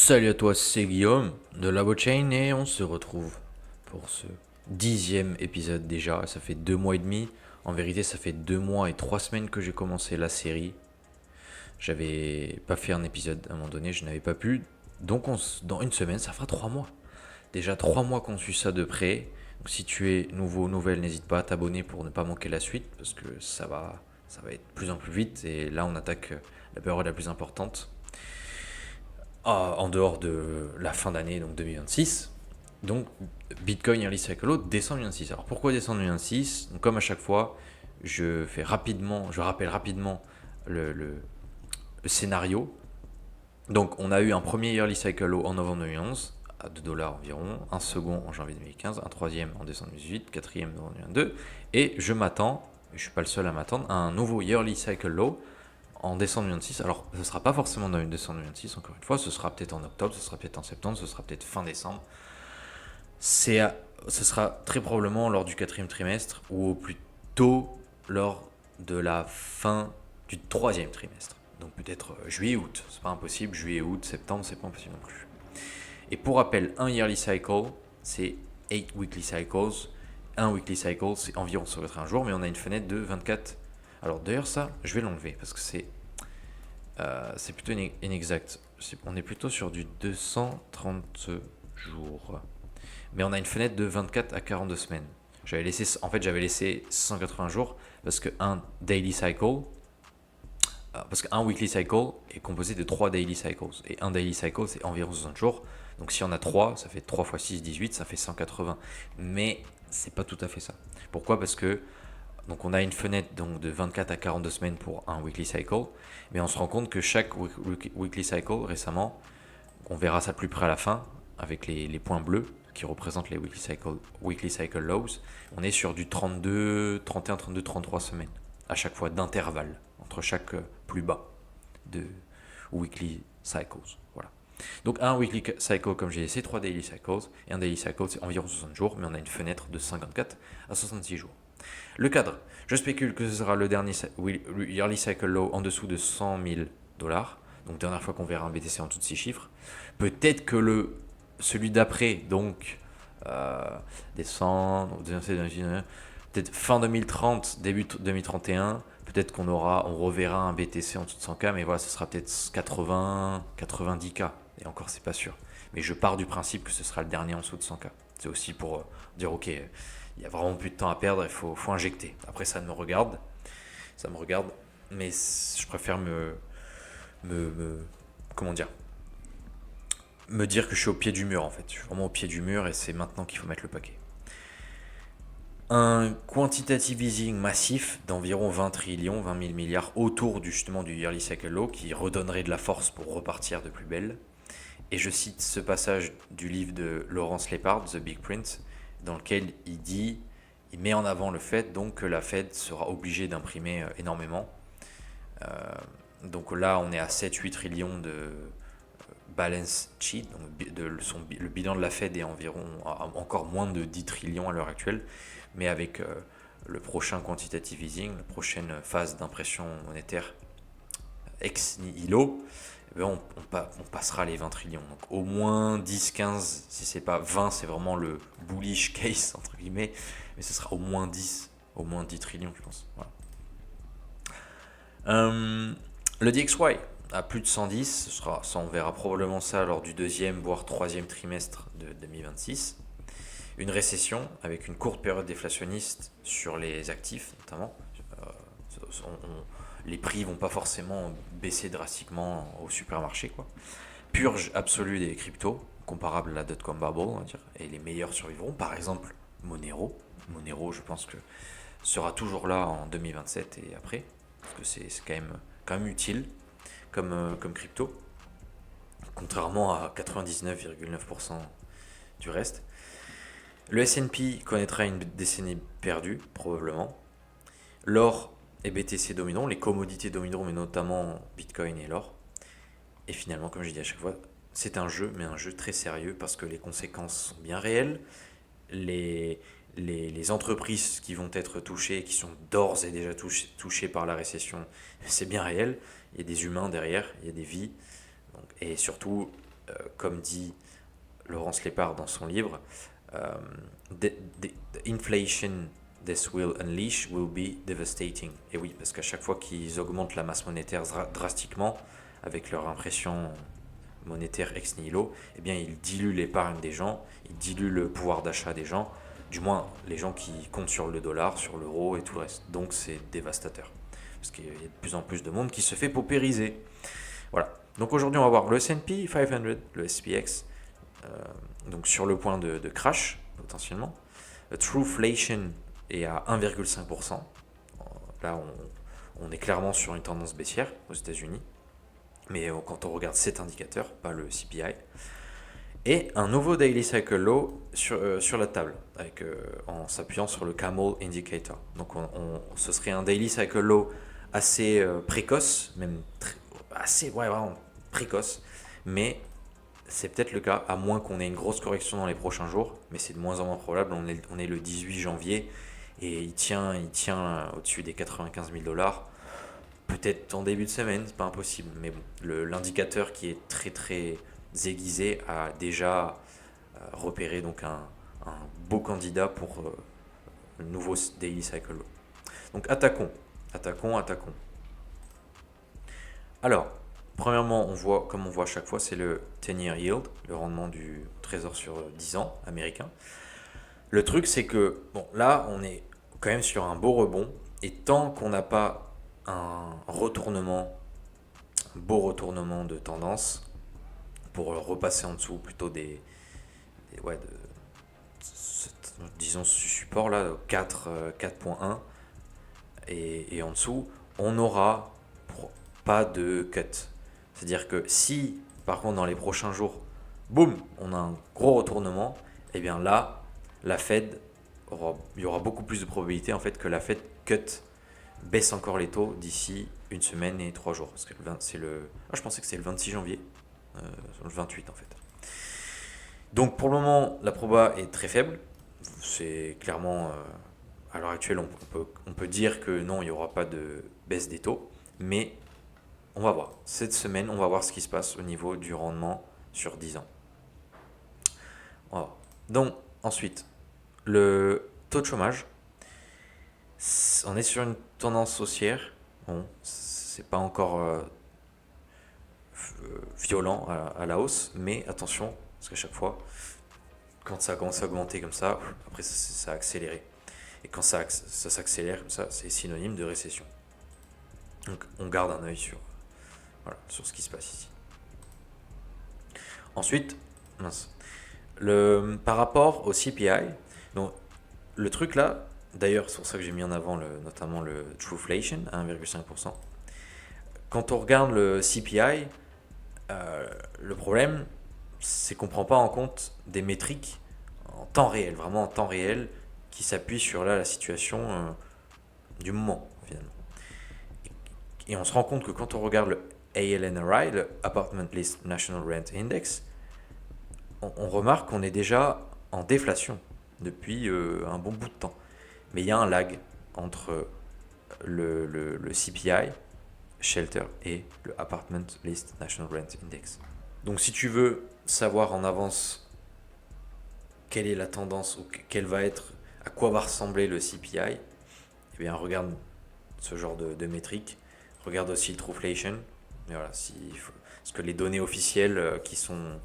Salut à toi, c'est Guillaume de la Chain et on se retrouve pour ce 10e épisode déjà. Ça fait 2 mois et demi. En vérité, ça fait 2 mois et 3 semaines que j'ai commencé la série. J'avais pas fait un épisode à un moment donné, je n'avais pas pu. Donc dans une semaine, ça fera 3 mois. Déjà 3 mois qu'on suit ça de près. Donc si tu es nouveau, nouvelle, n'hésite pas à t'abonner pour ne pas manquer la suite parce que ça va être de plus en plus vite. Et là, on attaque la période la plus importante. En dehors de la fin d'année, donc 2026. Donc Bitcoin Early Cycle décembre 2026. Alors pourquoi décembre 2026? Donc, comme à chaque fois, je rappelle rapidement le scénario. Donc on a eu un premier Early Cycle Low en novembre 2011 à 2 dollars environ, un second en janvier 2015, un troisième en décembre 2018, quatrième en novembre 2022, et je m'attends, et je suis pas le seul à m'attendre, à un nouveau Yearly Cycle Low en décembre 2026. Alors, ce ne sera pas forcément dans une décembre 2026, encore une fois, ce sera peut-être en octobre, ce sera peut-être en septembre, ce sera peut-être fin décembre. Ce sera très probablement lors du quatrième trimestre ou au plus tôt lors de la fin du troisième trimestre. Donc peut-être juillet-août, c'est pas impossible, juillet-août, septembre, c'est pas impossible non plus. Et pour rappel, un yearly cycle, c'est 8 weekly cycles. Un weekly cycle, c'est environ 181 jours, mais on a une fenêtre de 24. Alors d'ailleurs, ça, je vais l'enlever parce que c'est plutôt inexact. On est plutôt sur du 230 jours. Mais on a une fenêtre de 24 à 42 semaines. J'avais laissé 180 jours parce qu'un daily cycle, parce qu'un weekly cycle est composé de 3 daily cycles. Et un daily cycle, c'est environ 60 jours. Donc si on a 3, ça fait 3 fois 6, 18, ça fait 180. Mais c'est pas tout à fait ça. Pourquoi? Parce que donc on a une fenêtre donc de 24 à 42 semaines pour un weekly cycle, mais on se rend compte que chaque weekly cycle récemment, on verra ça de plus près à la fin avec les points bleus qui représentent les weekly cycle lows, on est sur du 32, 31, 32, 33 semaines à chaque fois d'intervalle entre chaque plus bas de weekly cycles. Voilà. Donc un weekly cycle, comme j'ai laissé, 3 daily cycles, et un daily cycle c'est environ 60 jours, mais on a une fenêtre de 54 à 66 jours. Le cadre, je spécule que ce sera le dernier yearly cycle low en dessous de 100 000 dollars. Donc dernière fois qu'on verra un BTC en dessous de 6 chiffres. Peut-être que celui d'après, donc décembre, peut-être fin 2030, début 2031, peut-être on reverra un BTC en dessous de 100K, mais voilà, ce sera peut-être 80, 90K. Et encore, c'est pas sûr. Mais je pars du principe que ce sera le dernier en dessous de 100K. C'est aussi pour dire, ok, il y a vraiment plus de temps à perdre, il faut injecter. Après, ça me regarde, mais je préfère comment dire, me dire que je suis au pied du mur en fait. Je suis vraiment au pied du mur et c'est maintenant qu'il faut mettre le paquet. Un quantitative easing massif d'environ 20 trillions, 20 000 milliards autour justement du yearly cycle low qui redonnerait de la force pour repartir de plus belle. Et je cite ce passage du livre de Lawrence Lepard, The Big Print, dans lequel il met en avant le fait donc que la Fed sera obligée d'imprimer énormément. Donc là, on est à 7-8 trillions de balance sheet, donc le bilan de la Fed est environ encore moins de 10 trillions à l'heure actuelle, mais avec le prochain quantitative easing, la prochaine phase d'impression monétaire ex nihilo, on passera les 20 trillions. Donc au moins 10, 15, si c'est pas 20, c'est vraiment le bullish case, entre guillemets, mais ce sera au moins 10 trillions, je pense. Voilà. Le DXY à plus de 110, ça on verra probablement ça lors du deuxième voire troisième trimestre de 2026. Une récession avec une courte période déflationniste sur les actifs notamment. Les prix vont pas forcément baisser drastiquement au supermarché, quoi. Purge absolue des cryptos, comparable à la dot-com bubble, on va dire, et les meilleurs survivront. Par exemple, Monero. Monero, je pense que sera toujours là en 2027 et après, parce que c'est quand même utile comme crypto, contrairement à 99,9% du reste. Le S&P connaîtra une décennie perdue, probablement. L'or et BTC domineront, les commodités domineront, mais notamment Bitcoin et l'or. Et finalement, comme je dis à chaque fois, c'est un jeu, mais un jeu très sérieux parce que les conséquences sont bien réelles. Les entreprises qui vont être touchées, qui sont d'ores et déjà touchées par la récession, c'est bien réel. Il y a des humains derrière, il y a des vies. Donc, et surtout, comme dit Laurence Lépard dans son livre, the inflation this will unleash will be devastating. Et oui, parce qu'à chaque fois qu'ils augmentent la masse monétaire drastiquement, avec leur impression monétaire ex nihilo, eh bien ils diluent l'épargne des gens, ils diluent le pouvoir d'achat des gens, du moins les gens qui comptent sur le dollar, sur l'euro et tout le reste. Donc c'est dévastateur. Parce qu'il y a de plus en plus de monde qui se fait paupériser. Voilà. Donc aujourd'hui on va voir le S&P 500, le SPX, donc sur le point de crash potentiellement. Le Trueflation est à 1,5%. Là on est clairement sur une tendance baissière aux États-Unis. Mais quand on regarde cet indicateur, pas le CPI, et un nouveau Daily Cycle Low sur la table, en s'appuyant sur le Camel Indicator. Donc ce serait un Daily Cycle Low assez précoce, même vraiment précoce, mais c'est peut-être le cas, à moins qu'on ait une grosse correction dans les prochains jours, mais c'est de moins en moins probable. On est le 18 janvier et il tient au-dessus des 95 000 $. Peut-être en début de semaine, c'est pas impossible. Mais bon, l'indicateur qui est très très aiguisé a déjà repéré donc un beau candidat pour le nouveau Daily Cycle Low. Donc attaquons. Alors, premièrement, comme on voit à chaque fois, c'est le 10-year yield, le rendement du trésor sur 10 ans américain. Le truc, c'est que, bon, là, on est quand même sur un beau rebond. Et tant qu'on n'a pas un beau retournement de tendance pour repasser en dessous plutôt disons ce support là 4.1 et en dessous on n'aura pas de cut. C'est-à-dire que si par contre dans les prochains jours boum on a un gros retournement, et bien là la Fed il y aura beaucoup plus de probabilité en fait que la Fed cut, baisse encore les taux d'ici une semaine et 3 jours. Parce que je pensais que c'était le 26 janvier, le 28 en fait. Donc pour le moment, la proba est très faible. C'est clairement, à l'heure actuelle, on peut dire que non, il n'y aura pas de baisse des taux. Mais on va voir. Cette semaine, on va voir ce qui se passe au niveau du rendement sur 10 ans. Voilà. Donc ensuite, le taux de chômage. On est sur une tendance haussière. Bon, c'est pas encore violent à la hausse, mais attention, parce qu'à chaque fois, quand ça commence à augmenter comme ça, après ça a accéléré. Et quand ça s'accélère comme ça, c'est synonyme de récession. Donc on garde un œil sur ce qui se passe ici. Ensuite, par rapport au CPI, donc, le truc là, d'ailleurs c'est pour ça que j'ai mis en avant notamment le Trueflation à 1,5%. Quand on regarde le CPI, le problème c'est qu'on ne prend pas en compte des métriques en temps réel, vraiment en temps réel, qui s'appuient sur la situation du moment finalement. Et on se rend compte que quand on regarde le ALNRI, le Apartment List National Rent Index, on remarque qu'on est déjà en déflation depuis un bon bout de temps. Mais il y a un lag entre le CPI, Shelter, et le Apartment List National Rent Index. Donc si tu veux savoir en avance quelle est la tendance ou à quoi va ressembler le CPI, eh bien regarde ce genre de métriques. Regarde aussi le Trueflation. Et voilà, parce que les données officielles qui sont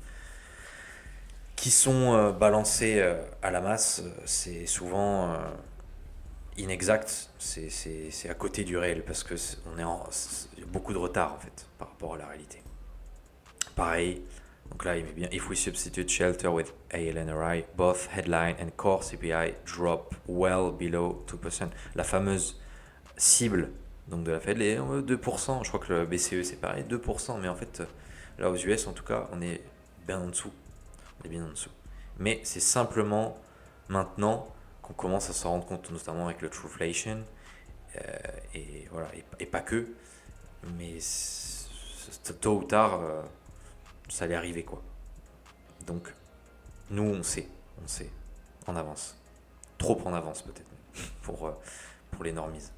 balancées à la masse, c'est souvent inexact. C'est à côté du réel parce que il y a beaucoup de retard en fait par rapport à la réalité. Pareil. Donc là, il met bien if we substitute shelter with ALNRI, both headline and core CPI drop well below 2%. La fameuse cible donc de la Fed, les 2%, je crois que le BCE c'est pareil, 2%, mais en fait, là aux US en tout cas, on est bien en dessous. Mais c'est simplement maintenant qu'on commence à s'en rendre compte, notamment avec le Trueflation, et voilà, et pas que, mais tôt ou tard, ça allait arriver quoi. Donc, nous on sait, en avance. Trop en avance peut-être, pour les normies.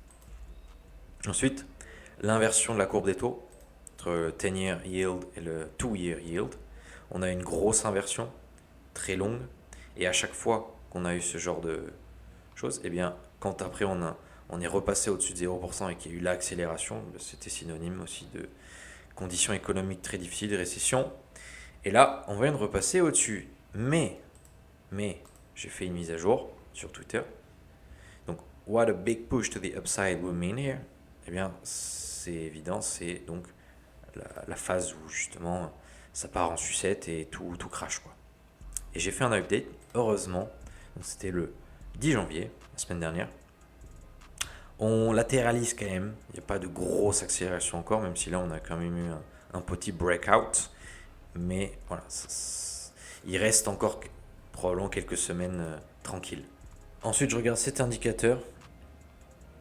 Ensuite, l'inversion de la courbe des taux entre le 10-year yield et le 2-year yield. on a une grosse inversion, très longue, et à chaque fois qu'on a eu ce genre de choses, eh bien, quand après on est repassé au-dessus de 0% et qu'il y a eu l'accélération, c'était synonyme aussi de conditions économiques très difficiles, de récession. Et là, on vient de repasser au-dessus. Mais, j'ai fait une mise à jour sur Twitter. Donc, what a big push to the upside will mean here? Eh bien, c'est évident, c'est donc la phase où justement ça part en sucette et tout crache, quoi. Et j'ai fait un update, heureusement, donc c'était le 10 janvier, la semaine dernière. On latéralise quand même, il n'y a pas de grosse accélération encore, même si là on a quand même eu un petit breakout. Mais voilà, il reste encore probablement quelques semaines tranquilles. Ensuite, je regarde cet indicateur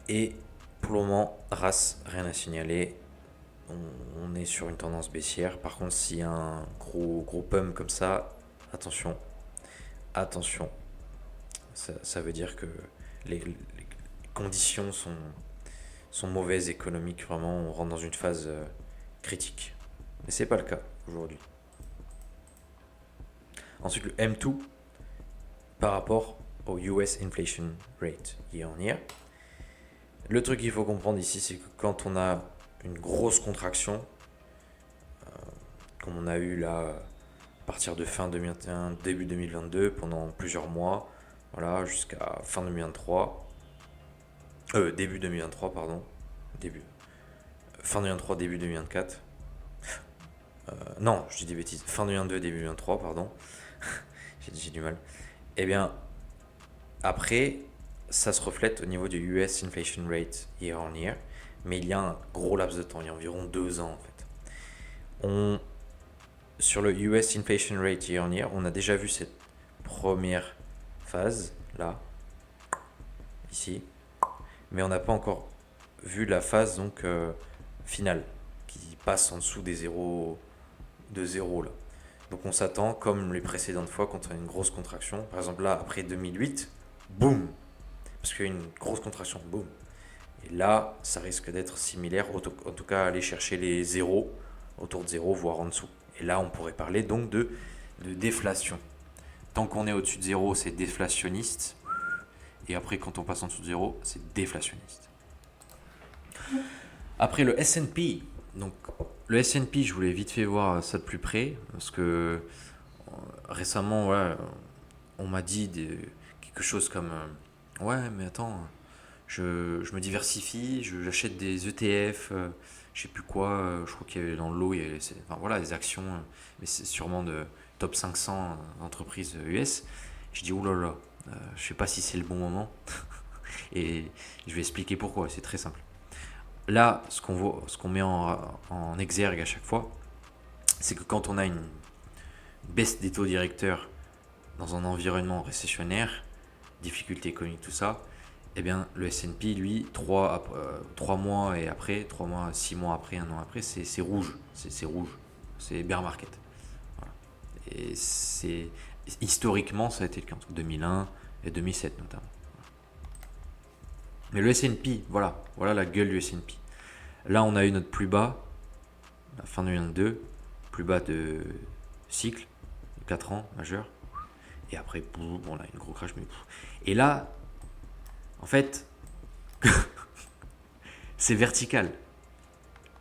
et pour le moment, RAS, rien à signaler. On est sur une tendance baissière. Par contre, s'il y a un gros pump comme ça, attention. Ça veut dire que les conditions sont mauvaises économiques. Vraiment, on rentre dans une phase critique. Mais c'est pas le cas aujourd'hui. Ensuite, le M2 par rapport au US Inflation Rate year on year. Le truc qu'il faut comprendre ici, c'est que quand on a une grosse contraction, comme on a eu là à partir de fin 2021, début 2022, pendant plusieurs mois, voilà, jusqu'à fin 2023, début 2023, pardon, fin 2023, début 2024. Non, je dis des bêtises, fin 2022, début 2023, pardon, j'ai du mal. Eh bien, après, ça se reflète au niveau du US Inflation Rate year on year, mais il y a un gros laps de temps, il y a environ 2 ans en fait. Sur le US Inflation Rate year on year, on a déjà vu cette première phase, là, ici, mais on n'a pas encore vu la phase donc finale, qui passe en dessous des zéros, de zéro là. Donc on s'attend, comme les précédentes fois, quand on a une grosse contraction, par exemple là, après 2008, boum, parce qu'il y a une grosse contraction, boum. Et là, ça risque d'être similaire, en tout cas aller chercher les zéros, autour de zéro, voire en dessous. Et là, on pourrait parler donc de déflation. Tant qu'on est au-dessus de zéro, c'est déflationniste. Et après, quand on passe en dessous de zéro, c'est déflationniste. Après le S&P, donc le S&P, je voulais vite fait voir ça de plus près, parce que récemment, ouais, on m'a dit quelque chose comme ouais, mais attends, je me diversifie, j'achète des ETF, je sais plus quoi, je crois qu'il y avait dans le lot, il y avait, enfin, voilà, des actions, mais c'est sûrement de top 500 entreprises US. Je dis oulala, je sais pas si c'est le bon moment, et je vais expliquer pourquoi, c'est très simple. Là, ce qu'on met en exergue à chaque fois, c'est que quand on a une baisse des taux directeurs dans un environnement récessionnaire, difficulté économique, tout ça, eh bien, le S&P, lui, 3 mois et après, 3 mois, 6 mois après, 1 an après, c'est rouge. C'est rouge. C'est bear market. Voilà. Et historiquement, ça a été le cas entre 2001 et 2007 notamment. Mais le S&P, voilà la gueule du S&P. Là, on a eu notre plus bas, la fin 2022, plus bas de cycle, de 4 ans, majeur. Et après, bon, on a une gros crash. Et là, en fait, c'est vertical.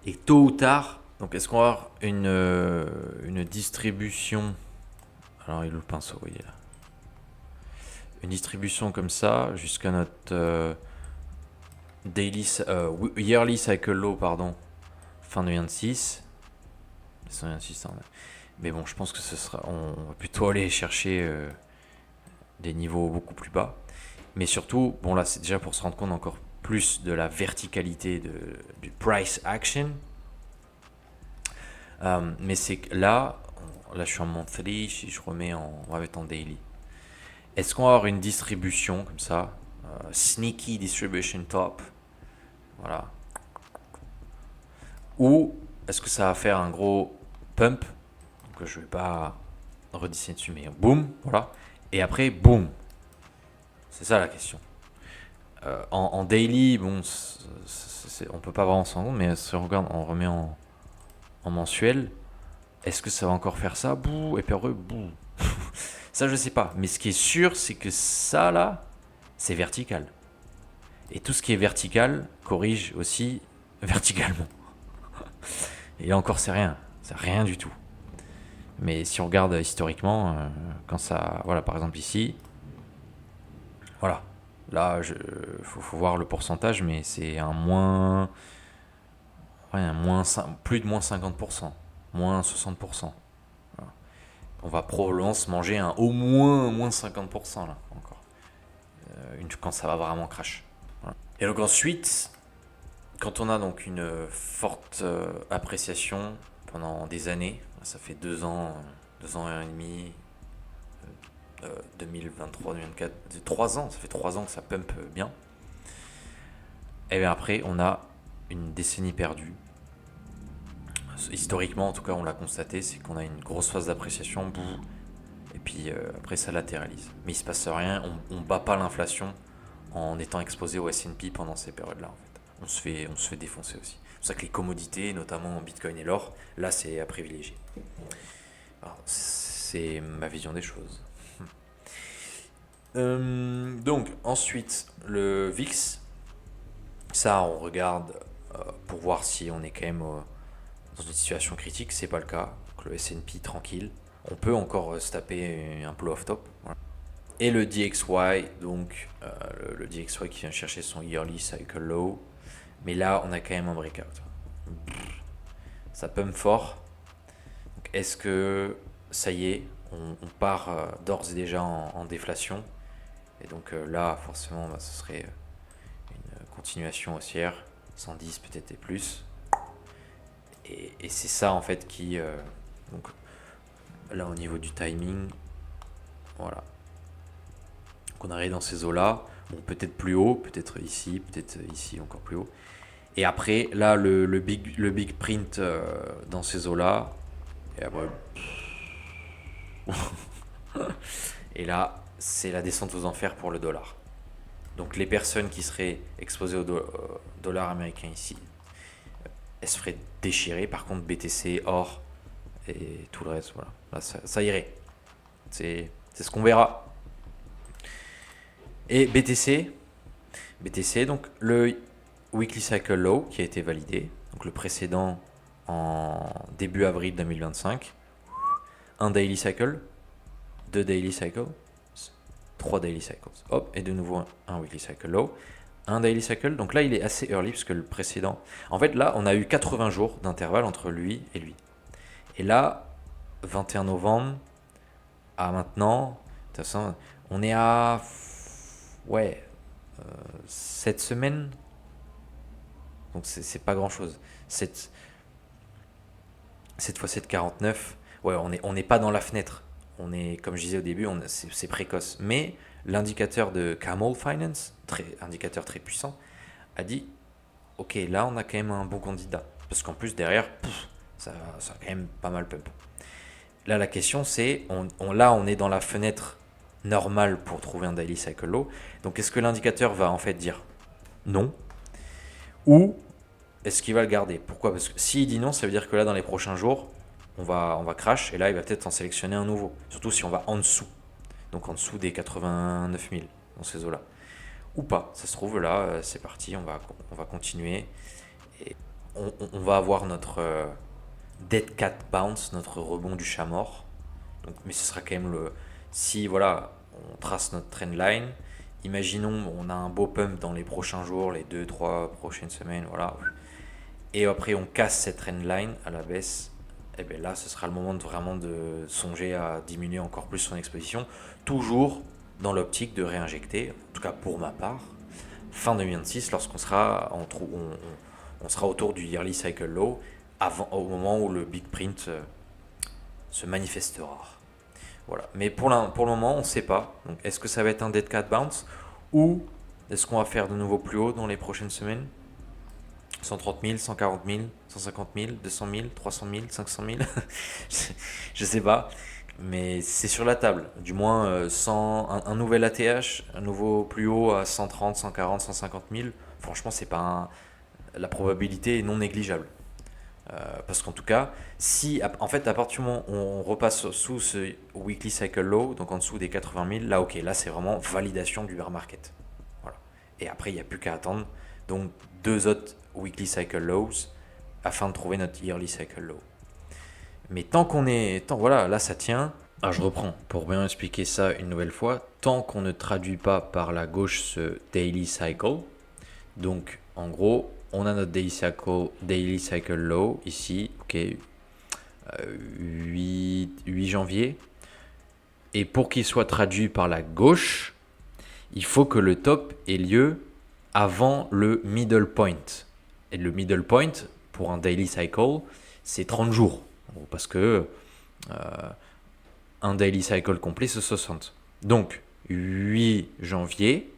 Et tôt ou tard, donc est-ce qu'on va avoir une distribution. Alors, il est où le pinceau, vous voyez là. Une distribution comme ça, jusqu'à notre yearly cycle low, pardon, fin 2026. Mais bon, je pense que on va plutôt aller chercher des niveaux beaucoup plus bas. Mais surtout, bon là, c'est déjà pour se rendre compte encore plus de la verticalité du price action. Mais c'est que là, je suis en monthly, si je remets on va mettre en daily. Est-ce qu'on va avoir une distribution comme ça, sneaky distribution top, voilà, ou est-ce que ça va faire un gros pump, donc je vais pas redessiner dessus, mais boum, voilà, et après boum, c'est ça la question. En daily, bon, on peut pas vraiment s'en rendre, mais si on regarde, on remet en mensuel, Est-ce que ça va encore faire ça? Bouh, et puis heureux, bouh. Ça, je sais pas. Mais ce qui est sûr, c'est que ça, là, c'est vertical. Et tout ce qui est vertical corrige aussi verticalement. Et là encore, c'est rien. C'est rien du tout. Mais si on regarde historiquement, quand ça. Voilà, par exemple ici. Voilà. Là, faut voir le pourcentage, mais c'est un moins. Ouais, plus de moins 50%. Moins 60%. Voilà. On va probablement se manger un au moins 50% là, encore. Quand ça va vraiment crash. Voilà. Et donc ensuite, quand on a donc une forte appréciation pendant des années, ça fait 2 ans et demi, 2023, 2024, 3 ans, ça fait 3 ans que ça pump bien. Et bien après, on a une décennie perdue. Historiquement, en tout cas, on l'a constaté, c'est qu'on a une grosse phase d'appréciation, et puis après ça latéralise. Mais il se passe rien, on bat pas l'inflation en étant exposé au S&P pendant ces périodes-là. En fait. On se fait défoncer aussi. C'est pour ça que les commodités, notamment Bitcoin et l'or, là c'est à privilégier. Alors, c'est ma vision des choses. Donc ensuite le VIX, ça on regarde pour voir si on est quand même dans une situation critique. C'est pas le cas. Donc, le S&P tranquille. On peut encore se taper un blow off top. Voilà. Et le DXY, donc le DXY qui vient chercher son yearly cycle low. Mais là, on a quand même un breakout. Ça pump fort. Donc, est-ce que ça y est, on part d'ores et déjà en déflation? Et donc là, forcément, ce serait une continuation haussière, 110 peut-être et plus. Et c'est ça en fait qui... donc là, au niveau du timing, voilà. Donc on arrive dans ces eaux-là. Bon, peut-être plus haut, peut-être ici, encore plus haut. Et après, là, le big print dans ces eaux-là. Et après. Et là, c'est la descente aux enfers pour le dollar. Donc les personnes qui seraient exposées au dollar américain ici, elles se feraient déchirer. Par contre, BTC, or et tout le reste, voilà. Là, ça irait. C'est ce qu'on verra. Et BTC, donc le Weekly Cycle Low qui a été validé, donc le précédent en début avril 2025, un Daily Cycle, 2 Daily Cycles, 3 Daily Cycles, hop, et de nouveau un Weekly Cycle Low, un Daily Cycle, donc là il est assez early parce que le précédent, en fait là on a eu 80 jours d'intervalle entre lui et lui. Et là, 21 novembre à maintenant, de toute façon, on est à 7 semaines. Donc c'est pas grand chose. Cette fois 7,49. Ouais, on n'est pas dans la fenêtre. On est, comme je disais au début, c'est précoce. Mais l'indicateur de Camel Finance, indicateur très puissant, a dit ok, là on a quand même un bon candidat. Parce qu'en plus derrière, ça a quand même pas mal pump. Là la question c'est, on est dans la fenêtre normale pour trouver un daily cycle low. Donc est-ce que l'indicateur va en fait dire non, ou est-ce qu'il va le garder? Pourquoi? Parce que s'il dit non, ça veut dire que là, dans les prochains jours, on va crash, et là, il va peut-être en sélectionner un nouveau. Surtout si on va en dessous. Donc en dessous des 89 000 dans ces eaux-là. Ou pas. Ça se trouve, là, c'est parti, on va continuer. Et on va avoir notre dead cat bounce, notre rebond du chat mort. Donc, mais ce sera quand même le... Si, voilà, on trace notre trend line, imaginons, on a un beau pump dans les prochains jours, les 2-3 prochaines semaines, voilà. Et après on casse cette trendline à la baisse, et bien là ce sera le moment vraiment de songer à diminuer encore plus son exposition, toujours dans l'optique de réinjecter, en tout cas pour ma part, fin 2026 lorsqu'on sera, on sera autour du yearly cycle low, au moment où le big print se manifestera. Voilà. Mais pour le moment on ne sait pas. Donc, est-ce que ça va être un dead cat bounce, ou est-ce qu'on va faire de nouveau plus haut dans les prochaines semaines? 130 000, 140 000, 150 000, 200 000, 300 000, 500 000, je sais pas, mais c'est sur la table. Du moins, un nouvel ATH, un nouveau plus haut à 130, 140, 150 000, franchement, c'est pas la probabilité est non négligeable. Parce qu'en tout cas, si en fait à partir du moment où on repasse sous ce weekly cycle low, donc en dessous des 80 000, là ok, là c'est vraiment validation du bear market. Voilà. Et après il n'y a plus qu'à attendre donc 2 autres weekly cycle lows afin de trouver notre yearly cycle low. Mais voilà, là ça tient. Ah, je reprends pour bien expliquer ça une nouvelle fois. Tant qu'on ne traduit pas par la gauche ce daily cycle, donc en gros, on a notre daily cycle low ici, ok, 8 janvier. Et pour qu'il soit traduit par la gauche, il faut que le top ait lieu avant le middle point. Et le middle point, pour un daily cycle, c'est 30 jours. Parce que un daily cycle complet, c'est 60. Donc, 8 janvier,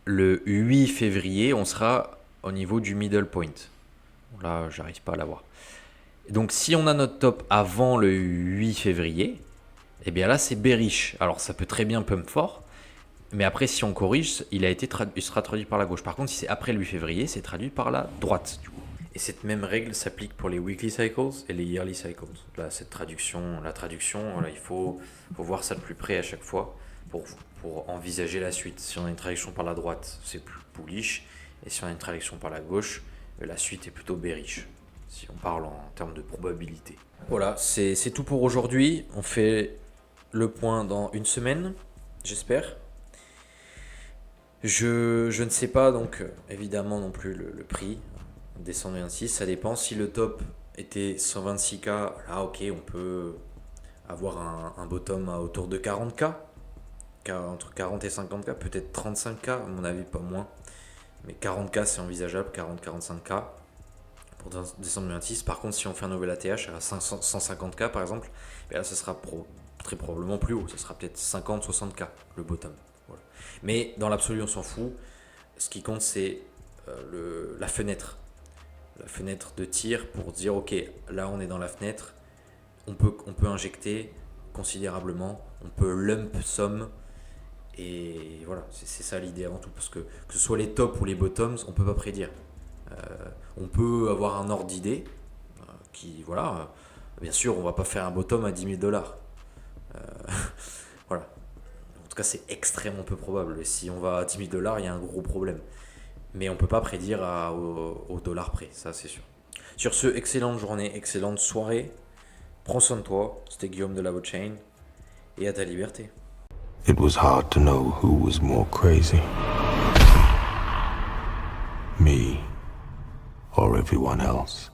le 8 février, on sera au niveau du middle point. Là, j'arrive pas à l'avoir. Donc, si on a notre top avant le 8 février, eh bien là, c'est bearish. Alors, ça peut très bien pump fort, mais après, si on corrige, il sera traduit par la gauche. Par contre, si c'est après le 8 février, c'est traduit par la droite, du coup. Et cette même règle s'applique pour les weekly cycles et les yearly cycles. Là, la traduction, voilà, il faut voir ça de plus près à chaque fois pour envisager la suite. Si on a une traduction par la droite, c'est plus bullish. Et si on a une traduction par la gauche, la suite est plutôt bearish. Si on parle en termes de probabilité. Voilà, c'est tout pour aujourd'hui. On fait le point dans une semaine, j'espère. Je ne sais pas donc évidemment non plus le prix des 126, ça dépend. Si le top était 126K, là ok, on peut avoir un bottom à autour de 40K, entre 40 et 50K, peut-être 35K, à mon avis pas moins, mais 40K c'est envisageable, 40-45K pour des 126. Par contre, si on fait un nouvel ATH à 150K par exemple, là ça sera très probablement plus haut, ça sera peut-être 50-60K le bottom. Voilà. Mais dans l'absolu, on s'en fout. Ce qui compte, c'est la fenêtre. La fenêtre de tir pour dire ok, là on est dans la fenêtre, on peut injecter considérablement, on peut lump sum, et voilà, c'est ça l'idée avant tout, parce que ce soit les tops ou les bottoms, on peut pas prédire. On peut avoir un ordre d'idée qui, voilà, bien sûr, on va pas faire un bottom à 10 000 $. Voilà. En tout cas, c'est extrêmement peu probable. Si on va à 10 000 $, il y a un gros problème. Mais on ne peut pas prédire au dollar près, ça c'est sûr. Sur ce, excellente journée, excellente soirée. Prends soin de toi, c'était Guillaume de la Chain, et à ta liberté. It was hard to know who was more crazy, me or everyone else.